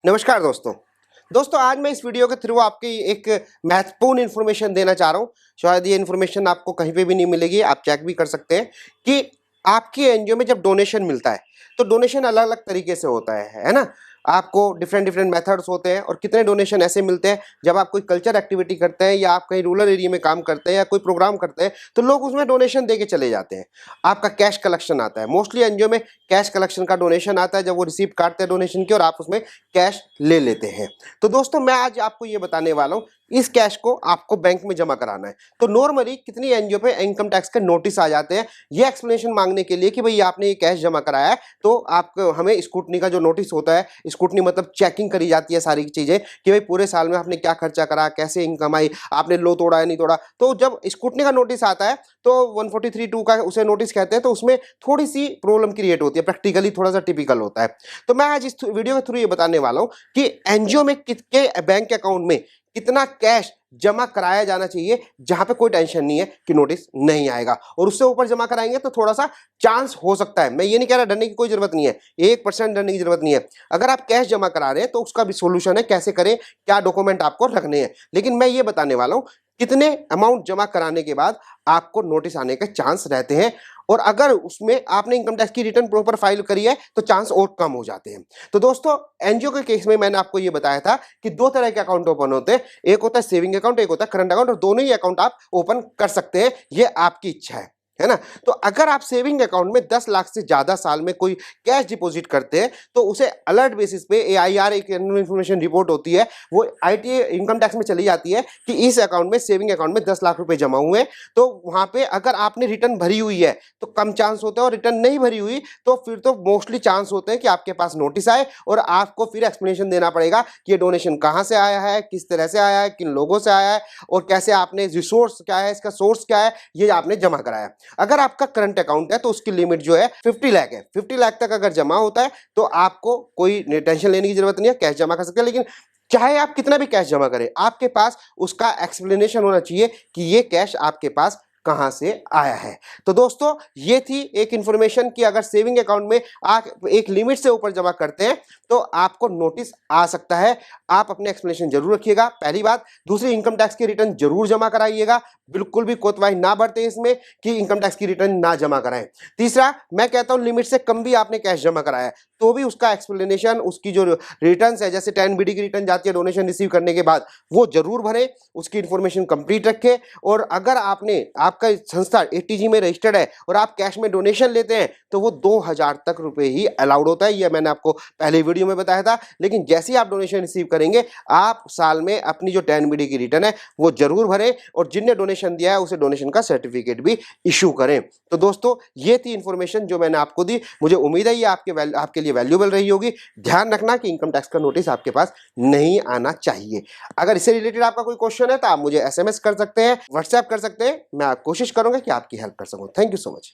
नमस्कार दोस्तों। आज मैं इस वीडियो के थ्रू आपकी एक महत्वपूर्ण इन्फॉर्मेशन देना चाह रहा हूँ। शायद ये इन्फॉर्मेशन आपको कहीं पे भी नहीं मिलेगी, आप चेक भी कर सकते हैं कि आपकी एनजीओ में जब डोनेशन मिलता है, तो डोनेशन अलग-अलग तरीके से होता है ना? आपको डिफरेंट मेथड्स होते हैं और कितने डोनेशन ऐसे मिलते हैं, जब आप कोई कल्चर एक्टिविटी करते हैं या आप कहीं रूरल एरिया में काम करते हैं या कोई प्रोग्राम करते हैं, तो लोग उसमें डोनेशन दे के चले जाते हैं। आपका कैश कलेक्शन आता है, मोस्टली एनजीओ में कैश कलेक्शन का डोनेशन आता है, जब वो रिसीप्ट काटते हैं डोनेशन की और आप उसमें कैश ले लेते हैं। तो दोस्तों मैं आज आपको ये बताने वाला हूँ, इस कैश को आपको बैंक में जमा कराना है। तो नॉर्मली कितनी एनजीओ पे इनकम टैक्स के नोटिस आ जाते हैं, ये एक्सप्लेनेशन मांगने के लिए कि भाई आपने ये कैश जमा कराया है, तो आपको हमें स्क्रूटनी का जो नोटिस होता है, स्क्रूटनी मतलब चेकिंग करी जाती है सारी चीजें कि भाई पूरे साल में आपने क्या खर्चा करा, कैसे इनकम आई, आपने लो तोड़ा या नहीं तोड़ा। तो जब स्क्रूटनी का नोटिस आता है तो 143(2) का उसे नोटिस कहते हैं, तो उसमें थोड़ी सी प्रॉब्लम क्रिएट होती है, प्रैक्टिकली थोड़ा सा टिपिकल होता है। तो मैं आज इस वीडियो के थ्रू ये बताने वाला हूँ कि एनजीओ में कितने बैंक अकाउंट में कितना कैश जमा कराया जाना चाहिए, जहां पे कोई टेंशन नहीं है कि नोटिस नहीं आएगा, और उससे ऊपर जमा कराएंगे तो थोड़ा सा चांस हो सकता है। मैं ये नहीं कह रहा डरने की कोई जरूरत नहीं है, 1% डरने की जरूरत नहीं है। अगर आप कैश जमा करा रहे हैं तो उसका भी सोल्यूशन है, कैसे करें, क्या डॉक्यूमेंट आपको रखने हैं। लेकिन मैं ये बताने वाला हूं कितने अमाउंट जमा कराने के बाद आपको नोटिस आने के चांस रहते हैं, और अगर उसमें आपने इनकम टैक्स की रिटर्न प्रॉपर फाइल करी है तो चांस और कम हो जाते हैं। तो दोस्तों एनजीओ के केस में मैंने आपको ये बताया था कि दो तरह के अकाउंट ओपन होते हैं, एक होता है सेविंग अकाउंट, एक होता है करंट अकाउंट, और दोनों ही अकाउंट आप ओपन कर सकते हैं, ये आपकी इच्छा है ना। तो अगर आप सेविंग अकाउंट में 10 लाख से ज्यादा साल में कोई कैश डिपॉजिट करते हैं, तो उसे अलर्ट बेसिस पे एआईआर एक इन्फॉर्मेशन रिपोर्ट होती है, वो आईटी इनकम टैक्स में चली जाती है कि इस अकाउंट में, सेविंग अकाउंट में 10 लाख रुपए जमा हुए। तो वहां पे अगर आपने रिटर्न भरी हुई है तो कम चांस होता है, और रिटर्न नहीं भरी हुई तो फिर तो मोस्टली चांस होते हैं कि आपके पास नोटिस आए और आपको फिर एक्सप्लेनेशन देना पड़ेगा कि ये डोनेशन कहां से आया है, किस तरह से आया है, किन लोगों से आया है, और कैसे आपने रिसोर्स क्या है, इसका सोर्स क्या है, ये आपने जमा कराया। अगर आपका करंट अकाउंट है तो उसकी लिमिट जो है 50 लाख है। 50 लाख तक अगर जमा होता है तो आपको कोई टेंशन लेने की जरूरत नहीं है, कैश जमा कर सकते हैं। लेकिन चाहे आप कितना भी कैश जमा करें, आपके पास उसका एक्सप्लेनेशन होना चाहिए कि ये कैश आपके पास कहां से आया है। तो दोस्तों ये थी एक इंफॉर्मेशन कि अगर सेविंग अकाउंट में आप एक लिमिट से ऊपर जमा करते हैं तो आपको नोटिस आ सकता है। आप अपने एक्सप्लेनेशन जरूर रखिएगा, पहली बात। दूसरी, इनकम टैक्स की रिटर्न जरूर जमा कराइएगा, बिल्कुल भी कोताही ना बरतें इसमें कि इनकम टैक्स की रिटर्न ना जमा कराएं। तीसरा, मैं कहता हूं लिमिट से कम भी आपने कैश जमा कराया तो भी उसका एक्सप्लेनेशन, उसकी जो रिटर्न है, जैसे 10BD की रिटर्न जाती है डोनेशन रिसीव करने के बाद, वो जरूर भरें, उसकी इंफॉर्मेशन कंप्लीट रखें। और अगर आपका संस्था एटीजी में रजिस्टर्ड है और आप कैश में डोनेशन लेते हैं तो वो 2000 तक रुपए ही अलाउड होता है, ये मैंने आपको पहले वीडियो में बताया था। लेकिन जैसे ही आप डोनेशन रिसीव करेंगे, आप साल में अपनी जो 10BD की रिटर्न है वो जरूर भरें, और जिनने डोनेशन दिया है उसे डोनेशन का सर्टिफिकेट भी इशू करें। तो दोस्तों ये थी इंफॉर्मेशन जो मैंने आपको दी, मुझे उम्मीद है ये आपके लिए वैल्यूएबल रही होगी। ध्यान रखना कि इनकम टैक्स का नोटिस आपके पास नहीं आना चाहिए। अगर इससे रिलेटेड आपका कोई क्वेश्चन है तो आप मुझे एसएमएस कर सकते हैं, व्हाट्सएप कर सकते हैं, मैं कोशिश करूंगा कि आपकी हेल्प कर सकूं। Thank you so much.